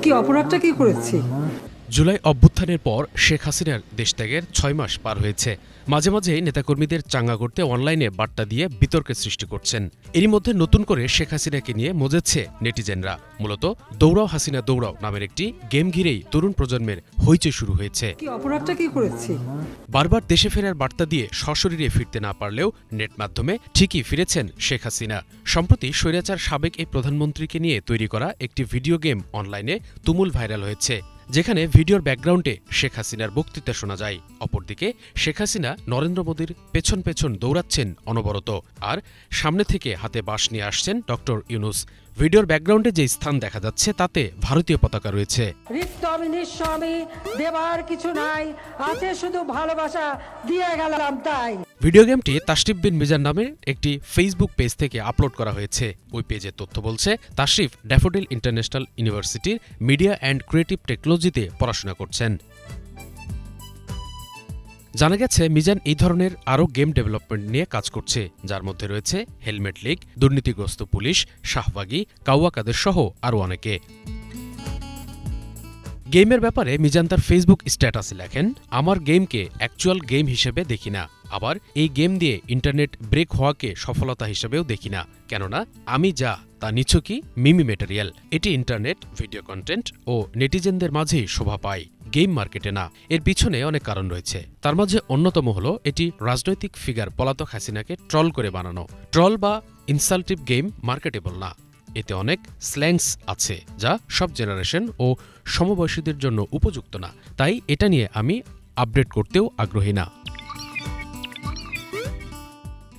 কি অপরাধটা কি করেছি? জুলাই অভ্যুত্থানের পর শেখ হাসিনার দেশত্যাগের ৬ মাস পার হয়েছে। মাঝে মাঝে নেতাকর্মীদের চাঙ্গা করতে অনলাইনে বার্তা দিয়ে বিতর্কের সৃষ্টি করছেন। এরই মধ্যে নতুন করে শেখ হাসিনাকে নিয়ে মজেছে নেটিজেনরা। মূলত দৌড়াও হাসিনা দৌড়াও নামের একটি গেম ঘিরেই তরুণ প্রজন্মের হইচই শুরু হয়েছে। কি অপরাধটা কি করেছি? বারবার দেশে ফেরার বার্তা দিয়ে সশরীরে ফিরতে না পারলেও নেট মাধ্যমে ঠিকই ফিরেছেন শেখ হাসিনা। সম্প্রতি স্বৈরাচার সাবেক এই প্রধানমন্ত্রীকে নিয়ে তৈরি করা একটি ভিডিও গেম অনলাইনে তুমুল ভাইরাল হয়েছে, যেখানে ভিডিওর ব্যাকগ্রাউন্ডে শেখ হাসিনার বক্তৃতা শোনা যায়। অপরদিকে শেখ হাসিনা নরেন্দ্র মোদীর পেছন পেছন দৌড়াচ্ছেন অনবরত, আর সামনে থেকে হাতে বাঁশ নিয়ে আসছেন ডক্টর ইউনূস। ভিডিওর ব্যাকগ্রাউন্ডে যে স্থান দেখা যাচ্ছে তাতে ভারতীয় পতাকা রয়েছে। দেবার কিছু নাই, আছে শুধু ভালোবাসা, দিয়ে গেলাম তাই। ভিডিও গেমটি তাশরিফ বিন মিজান নামের একটি ফেসবুক পেজ থেকে আপলোড করা হয়েছে। ওই পেজের তথ্য বলছে, তাশরিফ ড্যাফোডিল ইন্টারন্যাশনাল ইউনিভার্সিটির মিডিয়া অ্যান্ড ক্রিয়েটিভ টেকনোলজিতে পড়াশোনা করছেন। জানা গেছে মিজান এই ধরনের আরও গেম ডেভেলপমেন্ট নিয়ে কাজ করছে, যার মধ্যে রয়েছে হেলমেট লিগ, দুর্নীতিগ্রস্ত পুলিশ, শাহবাগী, কাউয়া কাদের সহ আরও অনেকে। গেমের ব্যাপারে মিজান তার ফেসবুক স্ট্যাটাসে লেখেন, আমার গেমকে অ্যাকচুয়াল গেম হিসেবে দেখি না, আবার এই গেম দিয়ে ইন্টারনেট ব্রেক হওয়াকে সফলতা হিসেবেও দেখি না, কেননা আমি যা তা নিছকই মিমি ম্যাটেরিয়াল। এটি ইন্টারনেট, ভিডিও কন্টেন্ট ও নেটিজেনদের মাঝেই শোভা পায়, গেম মার্কেটে না। এর পিছনে অনেক কারণ রয়েছে, তার মাঝে অন্যতম হল এটি রাজনৈতিক ফিগার পলাতক হাসিনাকে ট্রল করে বানানো। ট্রল বা ইনসাল্টিভ গেম মার্কেটেবল না, এতে অনেক স্ল্যাংস আছে যা সব জেনারেশন ও সমবয়সীদের জন্য উপযুক্ত না, তাই এটা নিয়ে আমি আপডেট করতেও আগ্রহী না।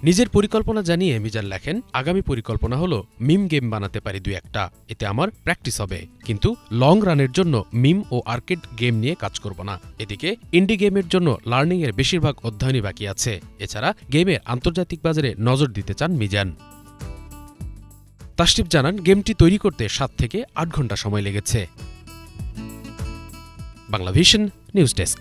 নিজের পরিকল্পনা জানিয়ে মিজান লেখেন, আগামী পরিকল্পনা হলো মিম গেম বানাতে পারি ২-১টা, এতে আমার প্র্যাকটিস হবে, কিন্তু লং রানের জন্য মিম ও আর্কেড গেম নিয়ে কাজ করব না। এদিকে ইন্ডি গেমের জন্য লার্নিংয়ের বেশিরভাগ অধ্যয়নই বাকি আছে। এছাড়া গেমের আন্তর্জাতিক বাজারে নজর দিতে চান মিজান। তাশরিফ জানান, গেমটি তৈরি করতে ৭ থেকে ৮ ঘণ্টা সময় লেগেছে। Banglavision news desk.